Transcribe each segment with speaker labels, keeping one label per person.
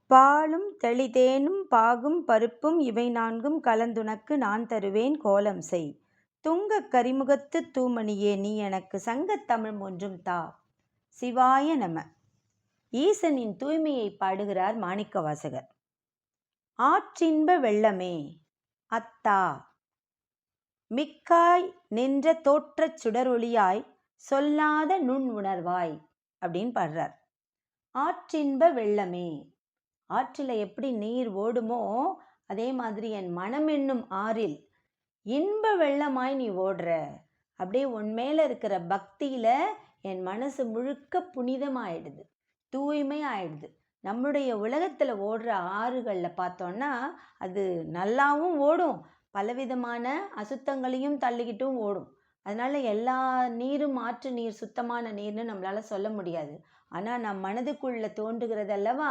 Speaker 1: பாலும் தெளிதேனும் பாகும் பருப்பும் இவை நான்கும் கலந்துனக்கு நான் தருவேன் கோலம் செய். துங்கக் கரிமுகத்துத் தூமணியே நீ எனக்கு சங்கத் தமிழ் ஒன்றும் தா. சிவாய நம. ஈசனின் தூய்மையை பாடுகிறார் மாணிக்கவாசகர். ஆற்றின்ப வெள்ளமே அத்தா மிக்காய் நின்ற தோற்றச் சுடரொளியாய் சொல்லாத நுண் உணர்வாய் அப்படின்னு பாடுறார். ஆற்றின்ப வெள்ளமே, ஆற்றில் எப்படி நீர் ஓடுமோ அதே மாதிரி என் மனம் என்னும் ஆறில் இன்ப வெள்ளமாய் நீ ஓடுற. அப்படியே உன் மேல இருக்கிற பக்தியில என் மனசு முழுக்க புனிதமாயிடுது, தூய்மை ஆயிடுது. நம்முடைய உலகத்துல ஓடுற ஆறுகள்ல பார்த்தோம்னா அது நல்லாவும் ஓடும், பலவிதமான அசுத்தங்களையும் தள்ளிக்கிட்டும் ஓடும். அதனால எல்லா நீரும் ஆற்று நீர் சுத்தமான நீர்னு நம்மளால சொல்ல முடியாது. ஆனா நம் மனதுக்குள்ள தோன்றுகிறது அல்லவா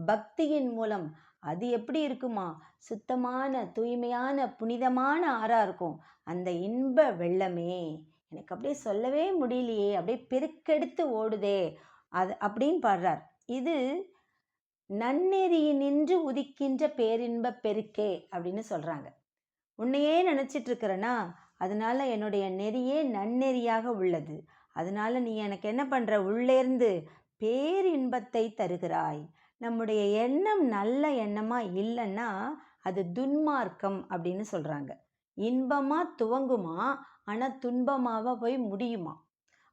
Speaker 1: பக்தியின் மூலம், அது எப்படி இருக்குமா, சுத்தமான தூய்மையான புனிதமான ஆறா இருக்கும். அந்த இன்ப வெள்ளமே எனக்கு அப்படியே சொல்லவே முடியலையே, அப்படியே பெருக்கெடுத்து ஓடுதே அது அப்படின்னு பாடுறார். இது நன்னெறியினின்று உதிக்கின்ற பேரின்ப பெருக்கே அப்படின்னு சொல்றாங்க. உன்னையே நினைச்சிட்டு இருக்கிறனா, அதனால என்னுடைய நெறியே நன்னெறியாக உள்ளது. அதனால நீ எனக்கு என்ன பண்ற, உள்ளேர்ந்து பேரின்பத்தை தருகிறாய். நம்முடைய எண்ணம் நல்ல எண்ணமா இல்லைன்னா அது துன்மார்க்கம் அப்படின்னு சொல்றாங்க. இன்பமா துவங்குமா, ஆனா துன்பமாவ போய் முடியுமா.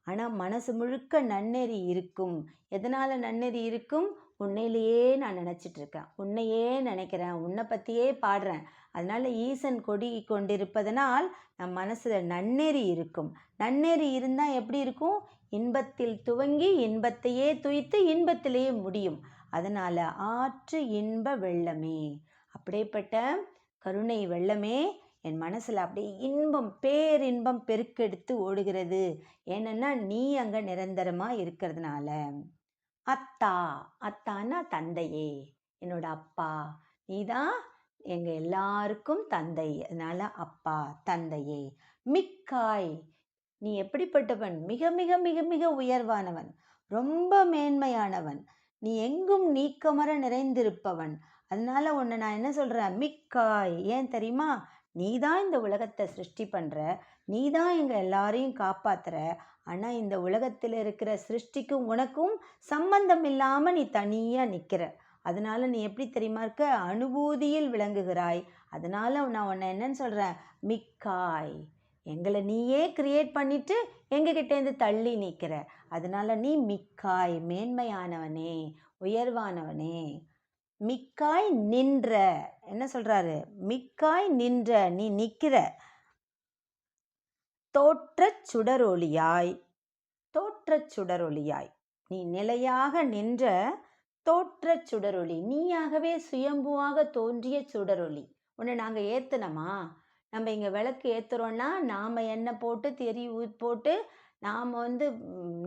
Speaker 1: ஆனா மனசு முழுக்க நன்னெறி இருக்கும். எதனால நன்னெறி இருக்கும்? உன்னையிலேயே நான் நினைச்சிட்டு இருக்கேன், உன்னையே நினைக்கிறேன், உன்னை பத்தியே பாடுறேன். அதனால ஈசன் கொடி கொண்டிருப்பதனால் நம் மனசுல நன்னெறி இருக்கும். நன்னெறி இருந்தா எப்படி இருக்கும்? இன்பத்தில் துவங்கி இன்பத்தையே துய்த்து இன்பத்திலேயே முடியும். அதனால ஆற்று இன்ப வெள்ளமே, அப்படிப்பட்ட கருணை வெள்ளமே என் மனசுல அப்படியே இன்பம் பேரின்பம் பெருக்கெடுத்து ஓடுகிறது. ஏன்னா நீ அங்க நிரந்தரமா இருக்கிறதுனால. அத்தா, அத்தான்னா தந்தையே, என்னோட அப்பா, நீதான் எங்க எல்லாருக்கும் தந்தை. அதனால அப்பா தந்தையே. மிக்காய், நீ எப்படிப்பட்டவன்? மிக மிக மிக மிக உயர்வானவன், ரொம்ப மேன்மையானவன், நீ எங்கும் நீக்கமர நிறைந்திருப்பவன். அதனால உன்னை நான் என்ன சொல்றேன், மிக்காய். ஏன் தெரியுமா? நீதான் இந்த உலகத்தை சிருஷ்டி பண்ற, நீதான் எங்க எல்லாரையும் காப்பாத்துற. ஆனா இந்த உலகத்தில் இருக்கிற சிருஷ்டிக்கும் உனக்கும் சம்பந்தம் இல்லாம நீ தனியா நிக்கிற. அதனால நீ எப்படி தெரியுமா இருக்க, அனுபூதியில் விளங்குகிறாய். அதனால நான் உன்னை என்னன்னு சொல்றேன், மிக்காய். எங்களை நீயே கிரியேட் பண்ணிட்டு எங்ககிட்டேருந்து தள்ளி நிற்கிற. அதனால நீ மிக்காய், மேன்மையானவனே, உயர்வானவனே. மிக்காய் நின்ற, என்ன சொல்றாரு, மிக்காய் நின்ற, நீ நிக்கிற. தோற்றச் சுடரொளியாய், தோற்றச் சுடரொளியாய், நீ நிலையாக நின்ற தோற்றச் சுடரொளி, நீயாகவே சுயம்புவாக தோன்றிய சுடரொளி. உன்னை நாங்க ஏத்துனமா? நம்ம இங்க விளக்கு ஏத்துறோம்னா நாம எண்ணெய் போட்டு திரி போட்டு நாம்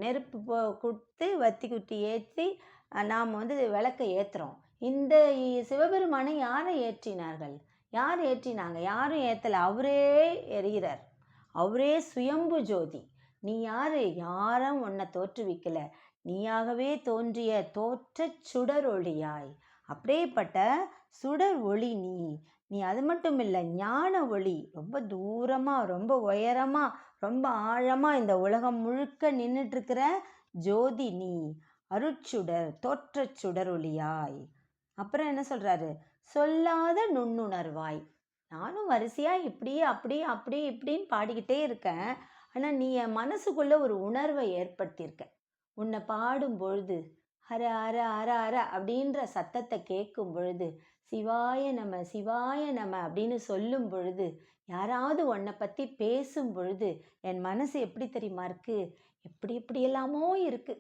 Speaker 1: நெருப்பு கொடுத்து வத்தி குட்டி ஏற்றி நாம் விளக்கை ஏற்றுறோம். இந்த சிவபெருமானை யாரை ஏற்றினார்கள்? யார் ஏற்றினாங்க? யாரும் ஏற்றலை, அவரே எரிகிறார். அவரே சுயம்பு ஜோதி. நீ யாரு? யாரும் உன்னை தோற்றுவிக்கல, நீயாகவே தோன்றிய தோற்ற சுடர் ஒளியாய். அப்படியேப்பட்ட சுடர் ஒளி நீ. நீ அது மட்டும் இல்லை, ஞான ஒளி. ரொம்ப தூரமா, ரொம்ப உயரமா, ரொம்ப ஆழமா இந்த உலகம் முழுக்க நின்றுட்டு இருக்கிற ஜோதி நீ. அருட்சுடர், தோற்ற சுடர் ஒளியாய். அப்புறம் என்ன சொல்றாரு, சொல்லாத நுண்ணுணர்வாய். நானும் வரிசையா இப்படி அப்படி அப்படி இப்படின்னு பாடிக்கிட்டே இருக்கேன். ஆனா நீ என் மனசுக்குள்ள ஒரு உணர்வை ஏற்படுத்தியிருக்க. உன்னை பாடும் பொழுது ஹர ஹர ஹர ஹர அப்படின்ற சத்தத்தை கேட்கும் பொழுது, சிவாய நம சிவாய நம அப்படின்னு சொல்லும் பொழுது, யாராவது உன்னை பத்தி பேசும் பொழுது என் மனசு எப்படி தெரியுமா இருக்கு, எப்படி எப்படியெல்லாமோ இருக்கு.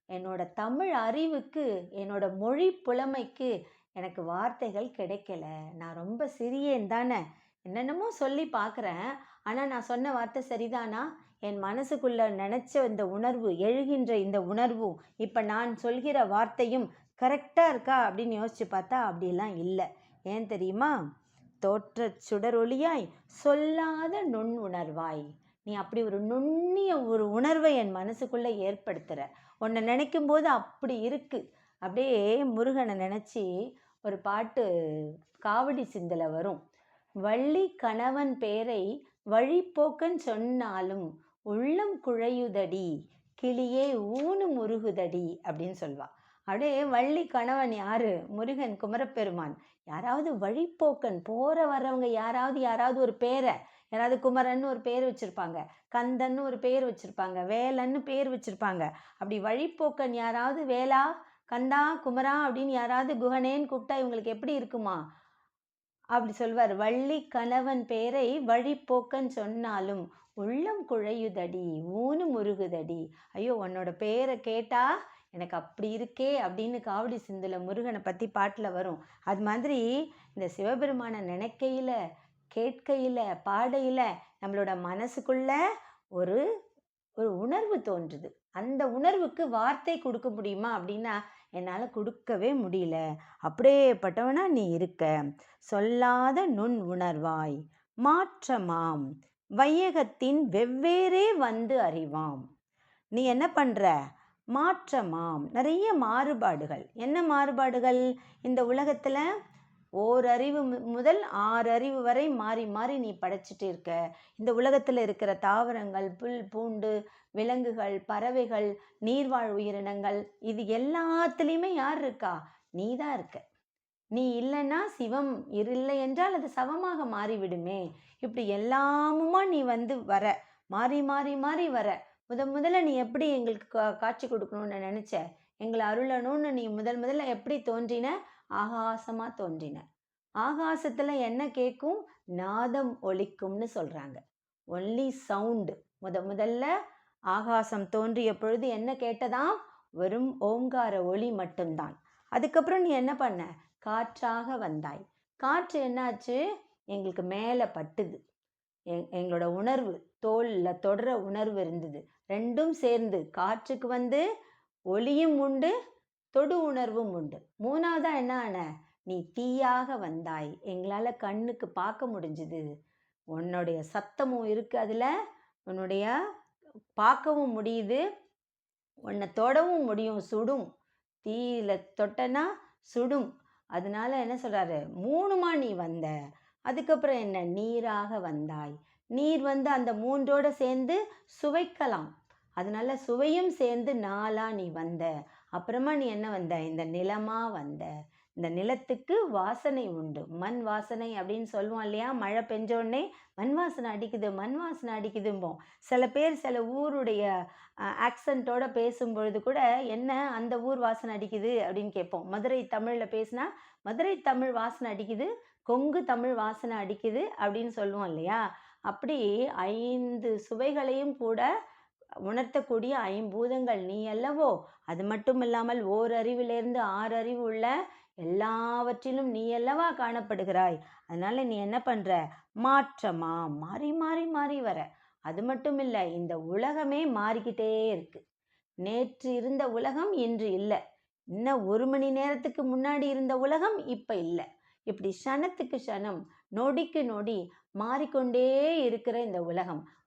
Speaker 1: என்னோட தமிழ் அறிவுக்கு, என்னோட மொழி புலமைக்கு எனக்கு வார்த்தைகள் கிடைக்கல. நான் ரொம்ப சிறியேன் தானே, என்னென்னமோ சொல்லி பார்க்குறேன். ஆனால் நான் சொன்ன வார்த்தை சரிதானா? என் மனசுக்குள்ள நினச்ச இந்த உணர்வு, எழுகின்ற இந்த உணர்வும் இப்போ நான் சொல்கிற வார்த்தையும் கரெக்டாக இருக்கா அப்படின்னு யோசிச்சு பார்த்தா அப்படிலாம் இல்லை. ஏன் தெரியுமா? தோற்ற சுடரொளியாய் சொல்லாத நுண் உணர்வாய். நீ அப்படி ஒரு நுண்ணிய ஒரு உணர்வை என் மனசுக்குள்ளே ஏற்படுத்துகிற. உன்னை நினைக்கும் போது அப்படி இருக்கு. அப்படியே முருகனை நினச்சி ஒரு பாட்டு காவடி சிந்தல வரும். வள்ளி கணவன் பேரை வழிப்போக்கன் சொன்னாலும் உள்ளம் குழையுதடி கிளியே ஊனு முருகுதடி அப்படின்னு சொல்வா. அப்படியே வள்ளி கணவன் யாரு? முருகன், குமரப்பெருமான். யாராவது வழிப்போக்கன் போற வர்றவங்க யாராவது ஒரு பேரை, யாராவது குமரன்னு ஒரு பேர் வச்சிருப்பாங்க, கந்தன்னு ஒரு பேர் வச்சிருப்பாங்க, வேலன்னு பேர் வச்சிருப்பாங்க. அப்படி வழிப்போக்கன் யாராவது வேலா, கந்தா, குமரா அப்படின்னு யாராவது குகனேன்னு கூப்பிட்டா இவங்களுக்கு எப்படி இருக்குமா? அப்படி சொல்வார். வள்ளி கணவன் பேரை வழிப்போக்கன் சொன்னாலும் உள்ளம் குழையுதடி ஊனு முருகுதடி. ஐயோ, உன்னோட பேரை கேட்டா எனக்கு அப்படி இருக்கே அப்படின்னு காவடி சிந்துல முருகனை பற்றி பாட்டில் வரும். அது மாதிரி இந்த சிவபெருமானை நினைக்கையில், கேட்கையில், பாடையில் நம்மளோட மனசுக்குள்ள ஒரு ஒரு உணர்வு தோன்றுது. அந்த உணர்வுக்கு வார்த்தை கொடுக்க முடியுமா அப்படின்னா என்னால் கொடுக்கவே முடியல. அப்படியேப்பட்டவனா நீ இருக்க. சொல்லாத நுண் உணர்வாய் மாற்றமாம் வையகத்தின் வெவ்வேறே வந்து அறிவாம். நீ என்ன பண்ணுற? மாற்றமாம், நிறைய மாறுபாடுகள். என்ன மாறுபாடுகள்? இந்த உலகத்தில் ஓரறிவு முதல் 6 அறிவு வரை மாறி மாறி நீ படைச்சிட்டு இருக்க. இந்த உலகத்தில் இருக்கிற தாவரங்கள், புல் பூண்டு, விலங்குகள், பறவைகள், நீர்வாழ் உயிரினங்கள், இது எல்லாத்துலேயுமே யார் இருக்கா? நீ தான் இருக்க. நீ இல்லைன்னா சிவம், இல்லை என்றால் அது சவமாக மாறிவிடுமே. இப்படி எல்லாமுமா நீ வர, மாறி மாறி மாறி வர. முதல்ல நீ எப்படி எங்களுக்கு காட்சி கொடுக்கணும்னு நினச்ச? எங்களை அருளணும்னு நீ முதல்ல எப்படி தோன்றின? ஆகாசமாக தோன்றின. ஆகாசத்தில் என்ன கேட்கும்? நாதம் ஒலிக்கும்னு சொல்கிறாங்க. Only sound. முதல்ல ஆகாசம் தோன்றிய பொழுது என்ன கேட்டதாம்? வெறும் ஓங்கார ஒளி மட்டும்தான். அதுக்கப்புறம் நீ என்ன பண்ண? காற்றாக வந்தாய். காற்று என்னாச்சு? எங்களுக்கு மேலே பட்டுது. எங்களோட உணர்வு, தோலில் தொடர உணர்வு இருந்தது. ரெண்டும் சேர்ந்து காற்றுக்கு ஒளியும் உண்டு, தொடு உணர்வும் உண்டு. மூணாவதா என்ன ஆன? நீ தீயாக வந்தாய். எங்களால் கண்ணுக்கு பார்க்க முடிஞ்சுது. உன்னுடைய சத்தமும் இருக்குது, அதில் உன்னுடைய பார்க்கவும் முடியுது, உன்னை தொடவும் முடியும். சுடும். தீயில தொட்டனா சுடும். அதனால என்ன சொல்கிறாரு? 3மா நீ வந்த. அதுக்கப்புறம் என்ன? நீராக வந்தாய். நீர் அந்த 3ஓடு சேர்ந்து சுவைக்கலாம். அதனால சுவையும் சேர்ந்து 4ஆ நீ வந்த. அப்புறமா நீ என்ன வந்த? இந்த நிலமா வந்த. இந்த நிலத்துக்கு வாசனை உண்டு, மண் வாசனை அப்படின்னு சொல்லுவோம் இல்லையா? மழை பெஞ்சோடனே மண் வாசனை அடிக்குது, மண் வாசனை அடிக்குதும்போம். சில பேர் சில ஊருடைய ஆக்சண்ட்டோட பேசும்பொழுது கூட என்ன அந்த ஊர் வாசனை அடிக்குது அப்படின்னு கேட்போம். மதுரை தமிழில் பேசினா மதுரை தமிழ் வாசனை அடிக்குது, கொங்கு தமிழ் வாசனை அடிக்குது அப்படின்னு சொல்லுவோம் இல்லையா? அப்படி 5 சுவைகளையும் கூட உணர்த்தக்கூடிய 5பூதங்கள் நீ அல்லவோ. அது மட்டும் இல்லாமல் ஓரறிவிலிருந்து 6 அறிவு உள்ள எல்லாவற்றிலும் நீ அல்லவா காணப்படுகிறாய். அதனால நீ என்ன பண்ற? மாற்றமா மாறி மாறி மாறி வர. அது மட்டும் இல்லை, இந்த உலகமே மாறிக்கிட்டே இருக்கு. நேற்று இருந்த உலகம் இன்று இல்லை. இன்னும் 1 மணி நேரத்துக்கு முன்னாடி இருந்த உலகம் இப்போ இல்லை. இப்படி க்ஷணத்துக்கு க்ஷணம், நொடிக்கு நொடி மாறிக்கொண்டே இருக்கிற இந்த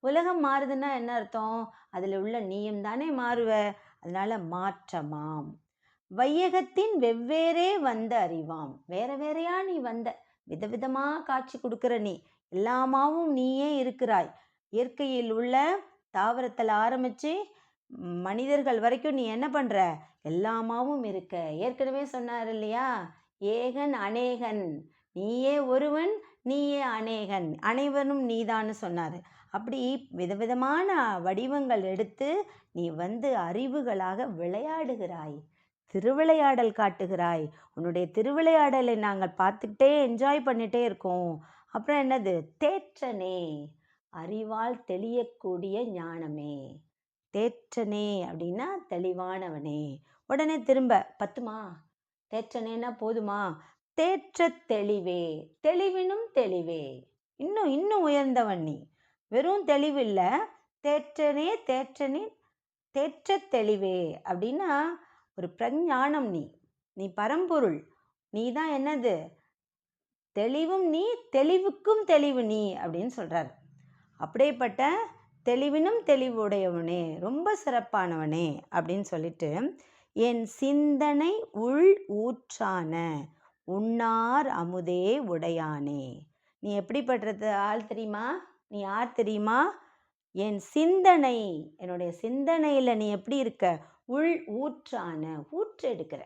Speaker 1: உலகம் மாறுதுன்னா என்ன அர்த்தம்? அதில் உள்ள நீயும் தானே மாறுவ. அதனால மாற்றமாம் வையகத்தின் வெவ்வேறே வந்த அறிவாம். வேற வேறையா நீ வந்த, விதவிதமாக காட்சி கொடுக்குற நீ. எல்லாமாவும் நீயே இருக்கிறாய். இயற்கையில் உள்ள தாவரத்தில் ஆரம்பித்து மனிதர்கள் வரைக்கும் நீ என்ன பண்ணுற? எல்லாமாவும் இருக்க. ஏற்கனவே சொன்னார் இல்லையா? ஏகன் அநேகன், நீயே ஒருவன், நீயே அநேகன், அனைவரும் நீதான்னு சொன்னார். அப்படி விதவிதமான வடிவங்கள் எடுத்து நீ அறிவுகளாக விளையாடுகிறாய், திருவிளையாடல் காட்டுகிறாய். உன்னுடைய திருவிளையாடலை நாங்கள் பார்த்துக்கிட்டே என்ஜாய் பண்ணிகிட்டே இருக்கோம். அப்புறம் என்னது? தேற்றனே, அறிவால் தெளியக்கூடிய ஞானமே. தேற்றனே அப்படின்னா தெளிவானவனே. உடனே திரும்ப பத்துமா? தேற்றனேன்னா போதுமா? தேற்ற தெளிவே, தெளிவினும் தெளிவே. இன்னும் உயர்ந்தவன் நீ. வெறும் தெளிவில்லை, தேற்றனே தேற்றனே தேற்ற தெளிவே அப்படின்னா ஒரு பிரஞானம். நீ பரம்பொருள். நீ தான் என்னது? தெளிவும் நீ, தெளிவுக்கும் தெளிவு நீ அப்படின்னு சொல்கிறார். அப்படியேப்பட்ட தெளிவினும் தெளிவுடையவனே, ரொம்ப சிறப்பானவனே அப்படின்னு சொல்லிட்டு என் சிந்தனை உள் ஊற்றான உண்ணார் அமுதே உடையானே. நீ எப்படிப்பட்டது ஆள் தெரியுமா? நீ யார் தெரியுமா? என் சிந்தனை, என்னுடைய சிந்தனையில் நீ எப்படி இருக்க? உள் ஊற்றான, ஊற்று எடுக்கிற.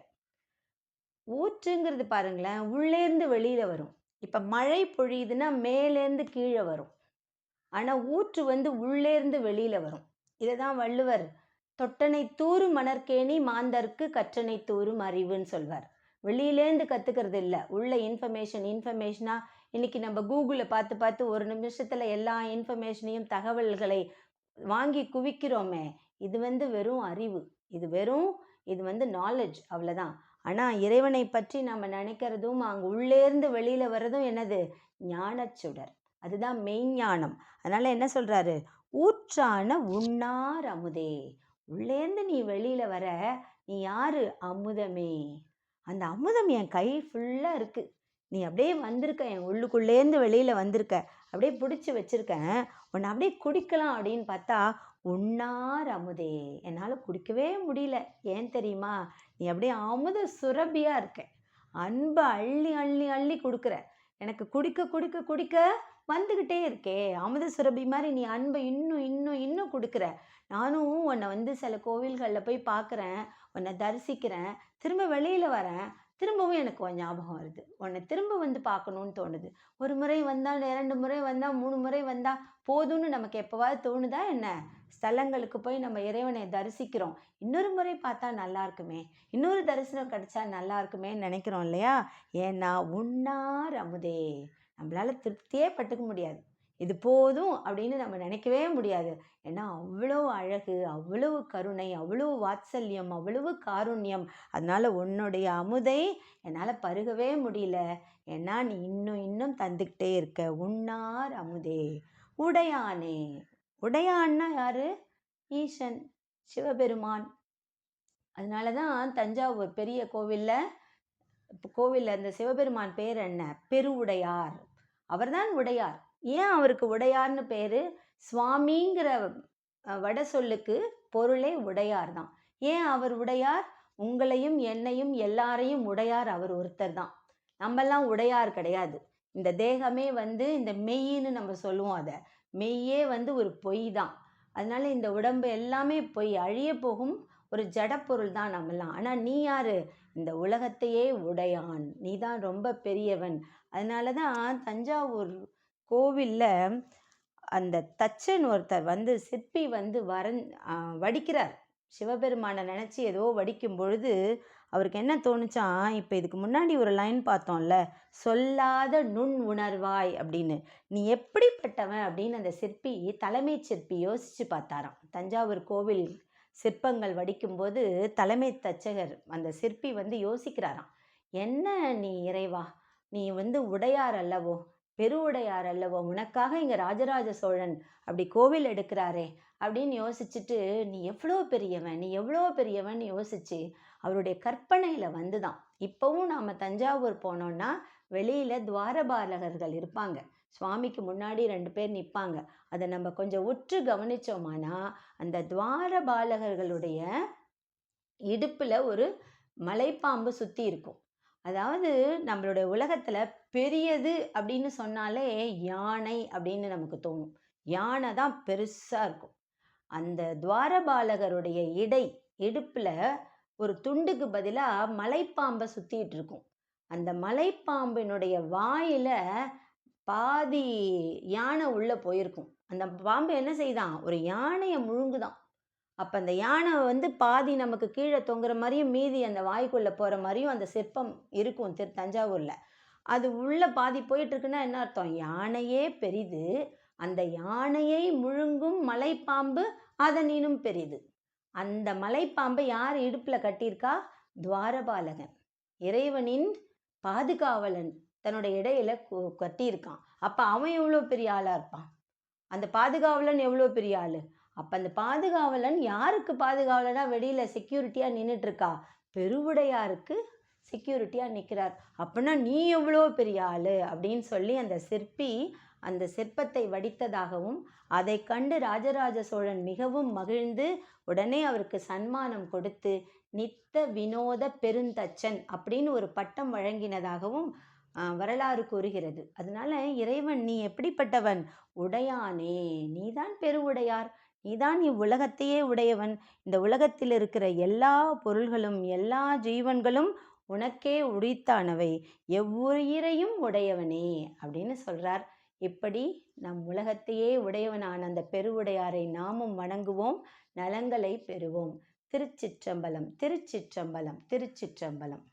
Speaker 1: ஊற்றுங்கிறது பாருங்களேன், உள்ளேருந்து வெளியில் வரும். இப்போ மழை பொழியுதுன்னா மேலேருந்து கீழே வரும். ஆனால் ஊற்று உள்ளேருந்து வெளியில் வரும். இதை தான் வள்ளுவர் தொட்டனை தூரும் மணற்கேணி மாந்தர்க்கு கற்றனை தூரும் அறிவுன்னு சொல்வார். வெளியிலேருந்து கற்றுக்கிறது இல்லை, உள்ள இன்ஃபர்மேஷனாக இன்றைக்கி நம்ம கூகுளில் பார்த்து பார்த்து ஒரு நிமிஷத்தில் எல்லா இன்ஃபர்மேஷனையும் தகவல்களை வாங்கி குவிக்கிறோமே, இது வெறும் அறிவு, இது நாலேஜ், அவ்வளோதான். ஆனால் இறைவனை பற்றி நம்ம நினைக்கிறதும் அங்கே உள்ளேருந்து வெளியில் வர்றதும் என்னது? ஞானச்சுடர். அதுதான் மெய்ஞானம். அதனால் என்ன சொல்கிறாரு? ஊற்றான உண்ணார் அமுதே. உள்ளேருந்து நீ வெளியில் வர, நீ யாரு? அமுதமே. அந்த அமுதம் என் கை ஃபுல்லாக இருக்குது. நீ அப்படியே வந்திருக்க, என் உள்ளுக்குள்ளேருந்து வெளியில் வந்திருக்க, அப்படியே பிடிச்சி வச்சுருக்கேன். உன்னை அப்படியே குடிக்கலாம் அப்படின்னு பார்த்தா உண்ணார் அமுதே, என்னால் குடிக்கவே முடியல. ஏன் தெரியுமா? நீ அப்படியே அமுத சுரபியாக இருக்க. அன்பை அள்ளி அள்ளி அள்ளி கொடுக்குற. எனக்கு குடிக்க குடிக்க குடிக்க வந்துக்கிட்டே இருக்கே. அமுத சுரபி மாதிரி நீ அன்பை இன்னும் இன்னும் இன்னும் கொடுக்குற. நானும் உன்னை சில கோவில்களில் போய் பார்க்குறேன், உன்னை தரிசிக்கிறேன், திரும்ப வெளியில் வரேன், திரும்பவும் எனக்கு ஞாபகம் வருது. உன்னை திரும்ப பார்க்கணுன்னு தோணுது. ஒரு முறை வந்தால், 2 முறை வந்தால், 3 முறை வந்தால் போதும்னு நமக்கு எப்போவாது தோணுதா என்ன? ஸ்தலங்களுக்கு போய் நம்ம இறைவனை தரிசிக்கிறோம். இன்னொரு முறை பார்த்தா நல்லா இருக்குமே, இன்னொரு தரிசனம் கிடைச்சா நல்லா இருக்குமேன்னு நினைக்கிறோம் இல்லையா? ஏன்னா உண்ணார் அமுதே. நம்மளால் திருப்தியே பட்டுக்க முடியாது. இது போதும் அப்படின்னு நம்ம நினைக்கவே முடியாது. ஏன்னா அவ்வளோ அழகு, அவ்வளவு கருணை, அவ்வளவு வாத்சல்யம், அவ்வளவு காருண்யம். அதனால் உன்னுடைய அமுதை என்னால் பருகவே முடியல. ஏன்னா நீ இன்னும் இன்னும் தந்துக்கிட்டே இருக்க. உண்ணார் அமுதே உடையானே. உடையான்னா யாரு? ஈசன், சிவபெருமான். அதனால தான் தஞ்சாவூர் பெரிய கோவிலில் அந்த சிவபெருமான் பேர் என்ன? பெருவுடையார். அவர்தான் உடையார். ஏன் அவருக்கு உடையார்னு பேர்? சுவாமிங்கிற வட சொல்லுக்கு பொருளே உடையார் தான். ஏன் அவர் உடையார்? உங்களையும் என்னையும் எல்லாரையும் உடையார் அவர் ஒருத்தர் தான். நம்மெல்லாம் உடையார் கிடையாது. இந்த தேகமே இந்த மெய்ன்னு நம்ம சொல்லுவோம். அதை மெய்யே ஒரு பொய் தான். அதனால இந்த உடம்பு எல்லாமே பொய், அழிய போகும் ஒரு ஜடப்பொருள் தான் நம்மெல்லாம். ஆனால் நீ யாரு? இந்த உலகத்தையே உடையான், நீ தான் ரொம்ப பெரியவன். அதனால தான் தஞ்சாவூர் கோவிலில் அந்த தச்சன் ஒருத்தர் சிற்பி வடிக்கிறார். சிவபெருமானை நினச்சி ஏதோ வடிக்கும் பொழுது அவருக்கு என்ன தோணுச்சான்? இப்போ இதுக்கு முன்னாடி ஒரு லைன் பார்த்தோம்ல, சொல்லாத நுண் உணர்வாய் அப்படின்னு. நீ எப்படிப்பட்டவன் அப்படின்னு அந்த சிற்பி, தலைமை சிற்பி யோசித்து பார்த்தாராம். தஞ்சாவூர் கோவில் சிற்பங்கள் வடிக்கும்போது தலைமை தச்சகர் அந்த சிற்பி யோசிக்கிறாராம், என்ன நீ இறைவா, நீ உடையார் அல்லவோ, பெருவுடையார் அல்லவோ, உனக்காக இங்கே ராஜராஜ சோழன் அப்படி கோவில் எடுக்கிறாரே அப்படின்னு யோசிச்சுட்டு, நீ எவ்வளோ பெரியவன், நீ எவ்வளோ பெரியவன் யோசிச்சு அவருடைய கற்பனையில் தான். இப்போவும் நாம் தஞ்சாவூர் போனோன்னா வெளியில் துவாரபாலகர்கள் இருப்பாங்க. சுவாமிக்கு முன்னாடி 2 பேர் நிற்பாங்க. அதை நம்ம கொஞ்சம் உற்று கவனித்தோமானா அந்த துவாரபாலகர்களுடைய இடுப்பில் ஒரு மலைப்பாம்பு சுற்றி இருக்கும். அதாவது நம்மளுடைய உலகத்தில் பெரியது அப்படின்னு சொன்னாலே யானை அப்படின்னு நமக்கு தோணும். யானை தான் பெருசாக இருக்கும். அந்த துவாரபாலகருடைய இடுப்பில் ஒரு துண்டுக்கு பதிலாக மலைப்பாம்பை சுற்றிட்டு இருக்கும். அந்த மலைப்பாம்பினுடைய வாயில் பாதி யானை உள்ளே போயிருக்கும். அந்த பாம்பு என்ன செய்தான்? ஒரு யானையை முழுங்குதான். அப்போ அந்த யானை பாதி நமக்கு கீழே தொங்குற மாதிரியும் மீதி அந்த வாய்க்குள்ளே போகிற மாதிரியும் அந்த சிற்பம் இருக்கும் தஞ்சாவூரில். அது உள்ளே பாதி போயிட்டுருக்குன்னா என்ன அர்த்தம்? யானையே பெரிது, அந்த யானையை முழுங்கும் மலைப்பாம்பு அதனினும் பெரிது. அந்த மலைப்பாம்பை யார் இடுப்பில் கட்டியிருக்கா? துவாரபாலகன், இறைவனின் பாதுகாவலன் தன்னுடைய இடையில கட்டியிருக்கான். அப்போ அவன் எவ்வளோ பெரிய ஆளாக இருப்பான்? அந்த பாதுகாவலன் எவ்வளோ பெரிய ஆள்? அப்போ அந்த பாதுகாவலன் யாருக்கு பாதுகாவலனாக வெளியில் செக்யூரிட்டியாக நின்றுட்டுருக்கா? பெருவுடையாருக்கு செக்யூரிட்டியாக நிற்கிறார். அப்படின்னா நீ எவ்வளோ பெரிய ஆள் அப்படின்னு சொல்லி அந்த சிற்பி அந்த சிற்பத்தை வடித்ததாகவும், அதை கண்டு ராஜராஜ சோழன் மிகவும் மகிழ்ந்து உடனே அவருக்கு சன்மானம் கொடுத்து, நித்த வினோத பெருந்தச்சன் அப்படின்னு ஒரு பட்டம் வழங்கினதாகவும் வரலாறு கூறுகிறது. அதனால இறைவன் நீ எப்படிப்பட்டவன்? உடையானே, நீதான் பெருவுடையார், நீதான் இவ்வுலகத்தையே உடையவன். இந்த உலகத்தில் இருக்கிற எல்லா பொருள்களும் எல்லா ஜீவன்களும் உனக்கே உரித்தானவை, எவ்வுயிரையும் உடையவனே அப்படின்னு சொல்றார். இப்படி நம் உலகத்தையே உடையவனான அந்த பெருவுடையாரை நாமும் வணங்குவோம், நலங்களை பெறுவோம். திருச்சிற்றம்பலம், திருச்சிற்றம்பலம், திருச்சிற்றம்பலம்.